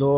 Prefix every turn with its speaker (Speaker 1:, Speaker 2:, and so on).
Speaker 1: 2